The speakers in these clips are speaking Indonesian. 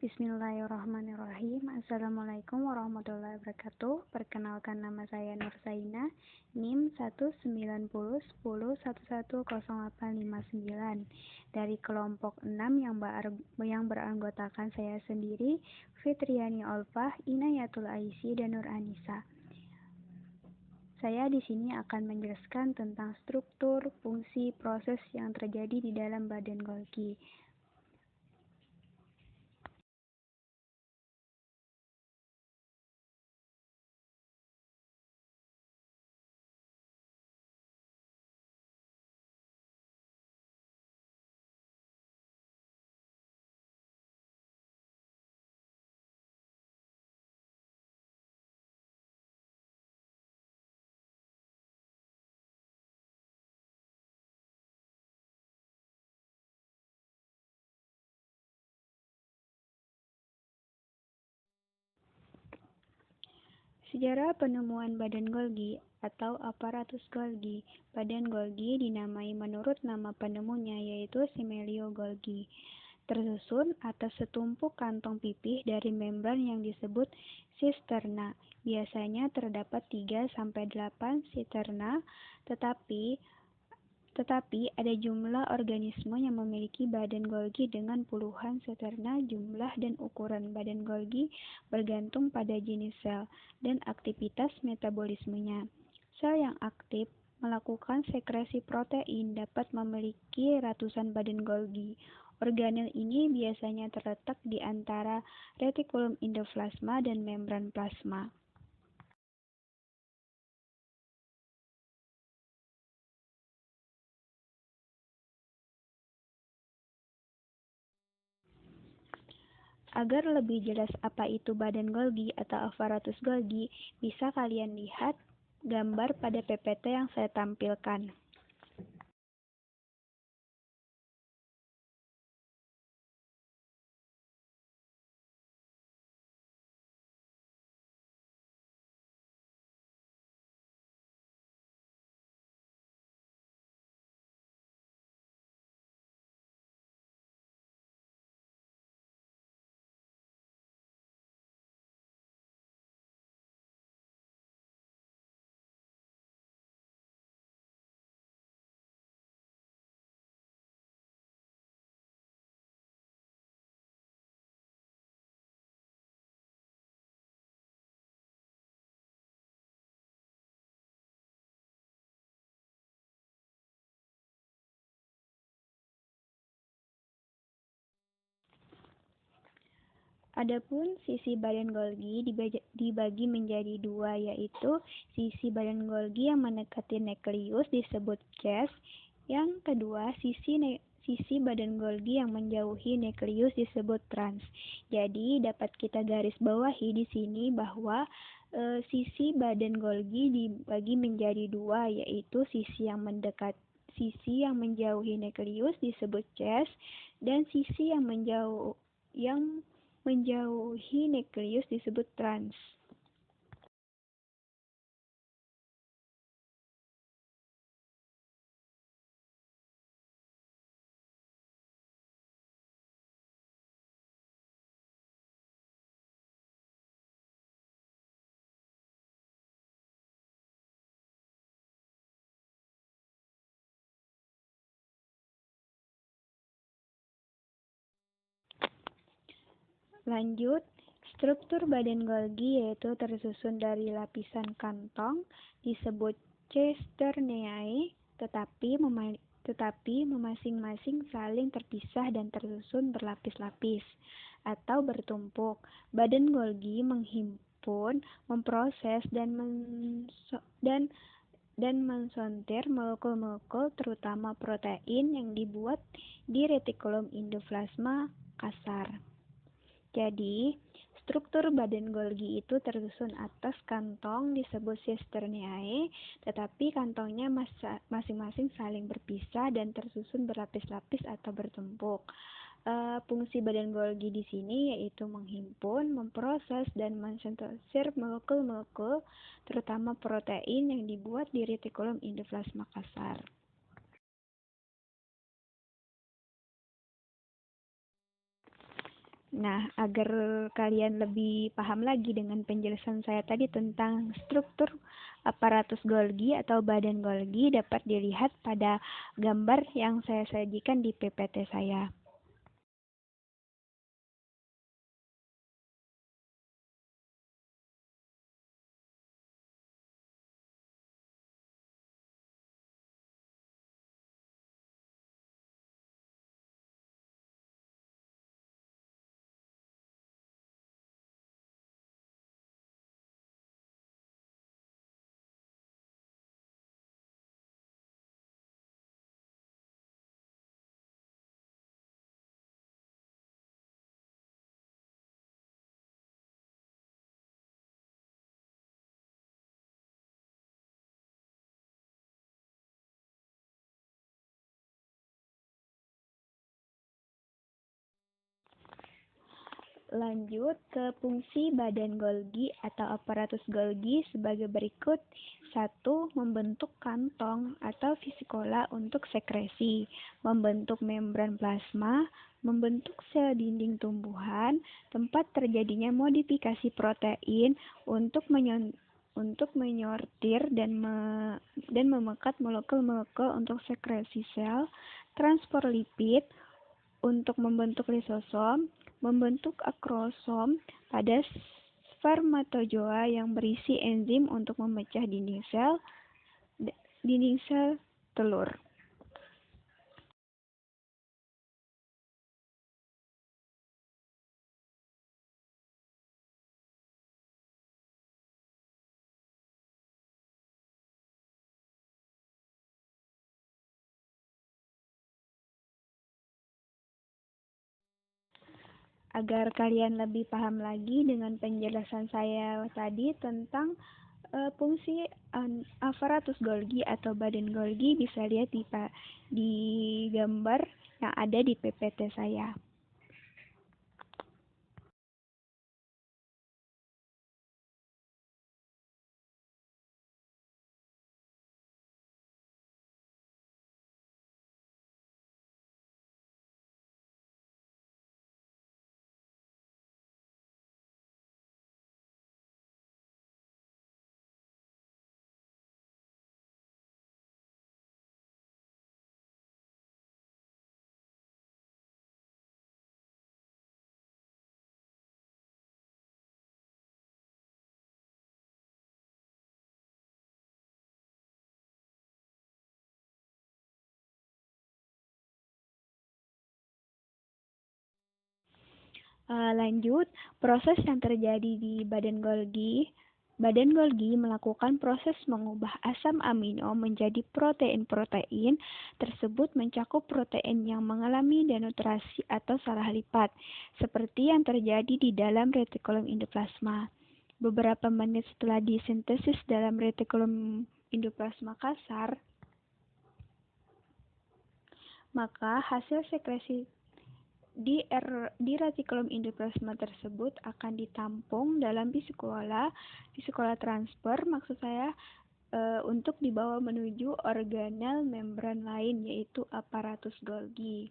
Bismillahirrahmanirrahim. Assalamualaikum warahmatullahi wabarakatuh. Perkenalkan, nama saya Nur Saina, NIM 19010110859 dari kelompok 6 yang beranggotakan saya sendiri, Fitriani Olfah, Inayatul Aisy, dan Nur Anissa. Saya di sini akan menjelaskan tentang struktur, fungsi, proses yang terjadi di dalam badan Golgi. Sejarah penemuan badan Golgi atau aparatus Golgi. Badan Golgi dinamai menurut nama penemunya, yaitu Simelio Golgi. Tersusun atas setumpuk kantong pipih dari membran yang disebut sisterna. Biasanya terdapat 3-8 sisterna, tetapi ada jumlah organisme yang memiliki badan Golgi dengan puluhan sisterna. Jumlah dan ukuran badan Golgi bergantung pada jenis sel dan aktivitas metabolismenya. Sel yang aktif melakukan sekresi protein dapat memiliki ratusan badan Golgi. Organel ini biasanya terletak di antara retikulum endoplasma dan membran plasma. Agar lebih jelas apa itu badan Golgi atau aparatus Golgi, bisa kalian lihat gambar pada PPT yang saya tampilkan. Adapun sisi badan Golgi dibagi menjadi dua, yaitu sisi badan Golgi yang mendekati nukleus disebut cas. Yang kedua, sisi badan Golgi yang menjauhi nukleus disebut trans. Jadi dapat kita garis bawahi di sini bahwa sisi badan Golgi dibagi menjadi dua, yaitu sisi yang menjauhi nukleus disebut cas, dan sisi yang menjauhi nukleus disebut trans. Lanjut, struktur badan Golgi yaitu tersusun dari lapisan kantong disebut cisternae, tetapi masing-masing saling terpisah dan tersusun berlapis-lapis atau bertumpuk. Badan Golgi menghimpun, memproses dan mensortir molekul-molekul terutama protein yang dibuat di retikulum endoplasma kasar. Jadi, struktur badan Golgi itu tersusun atas kantong disebut cisternae, tetapi kantongnya masing-masing saling berpisah dan tersusun berlapis-lapis atau bertumpuk. Fungsi badan Golgi di sini yaitu menghimpun, memproses, dan mensintesis molekul-molekul, terutama protein yang dibuat di retikulum endoplasma kasar. Nah, agar kalian lebih paham lagi dengan penjelasan saya tadi tentang struktur aparatus Golgi atau badan Golgi dapat dilihat pada gambar yang saya sajikan di PPT saya. Lanjut ke fungsi badan Golgi atau aparatus Golgi sebagai berikut. 1. Membentuk kantong atau vesikola untuk sekresi, membentuk membran plasma, membentuk sel dinding tumbuhan, tempat terjadinya modifikasi protein untuk menyortir dan memekat molekul-molekul untuk sekresi sel, transport lipid, untuk membentuk lisosom, membentuk akrosom pada spermatozoa yang berisi enzim untuk memecah dinding sel telur. Agar kalian lebih paham lagi dengan penjelasan saya tadi tentang fungsi aparatus Golgi atau badan Golgi, bisa lihat di gambar yang ada di PPT saya. Lanjut, proses yang terjadi di badan Golgi. Badan Golgi melakukan proses mengubah asam amino menjadi protein-protein tersebut mencakup protein yang mengalami denaturasi atau salah lipat, seperti yang terjadi di dalam retikulum endoplasma. Beberapa menit setelah disintesis dalam retikulum endoplasma kasar, maka hasil sekresi di retikulum endoplasma tersebut akan ditampung dalam vesikola transfer, maksud saya untuk dibawa menuju organel membran lain, yaitu aparatus Golgi.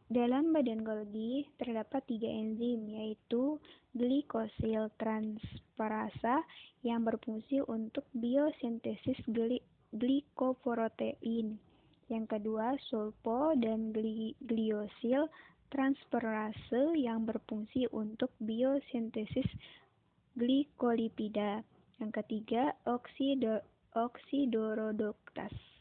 Dalam badan Golgi terdapat 3 enzim, yaitu glikosil transferasa yang berfungsi untuk biosintesis glikoprotein. Yang kedua, sulfo dan gliosil transferase yang berfungsi untuk biosintesis glikolipida. Yang ketiga, oksidoroduktase.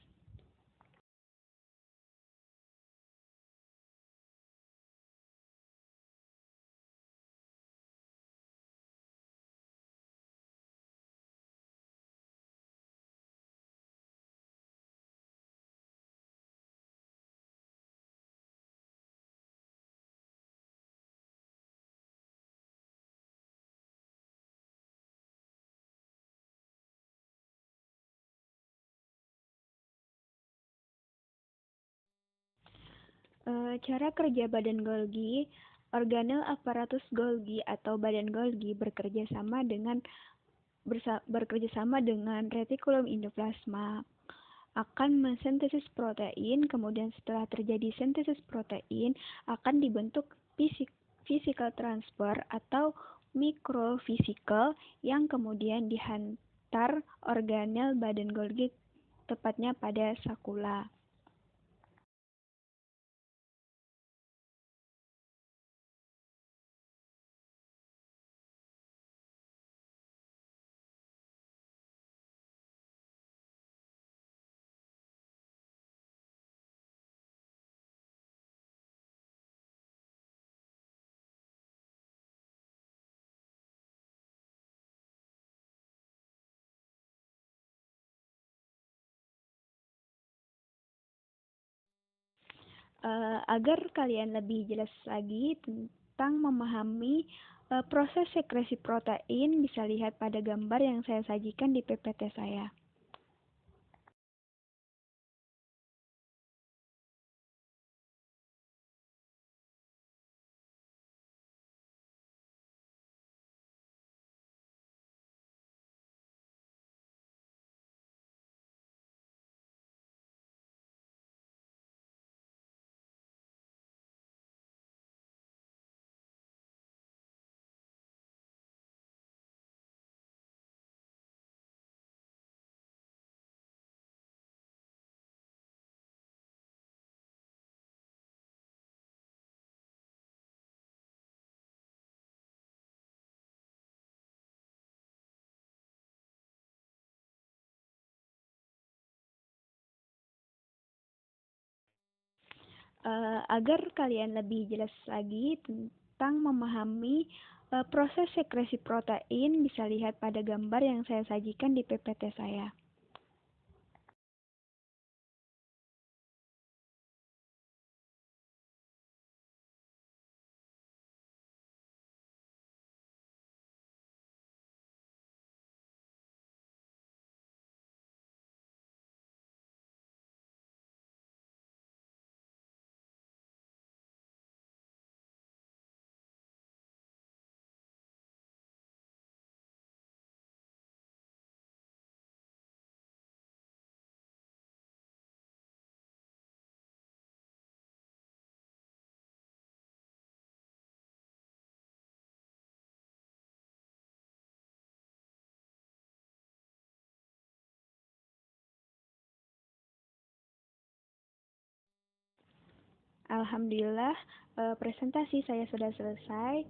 Cara kerja badan Golgi, organel aparatus Golgi atau badan Golgi bekerja sama dengan retikulum endoplasma akan mensintesis protein, kemudian setelah terjadi sintesis protein akan dibentuk physical transfer atau mikrofisikel yang kemudian dihantar organel badan Golgi tepatnya pada sakula. Agar kalian lebih jelas lagi tentang memahami proses sekresi protein, bisa lihat pada gambar yang saya sajikan di PPT saya. Agar kalian lebih jelas lagi tentang memahami proses sekresi protein, bisa lihat pada gambar yang saya sajikan di PPT saya. Alhamdulillah, presentasi saya sudah selesai.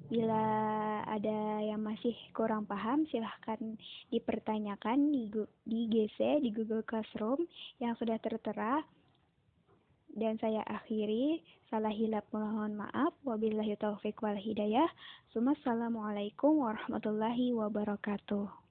Bila ada yang masih kurang paham, silahkan dipertanyakan di GC, di Google Classroom yang sudah tertera. Dan saya akhiri, salah hilap mohon maaf. Wabillahi taufiq wal hidayah. Assalamualaikum warahmatullahi wabarakatuh.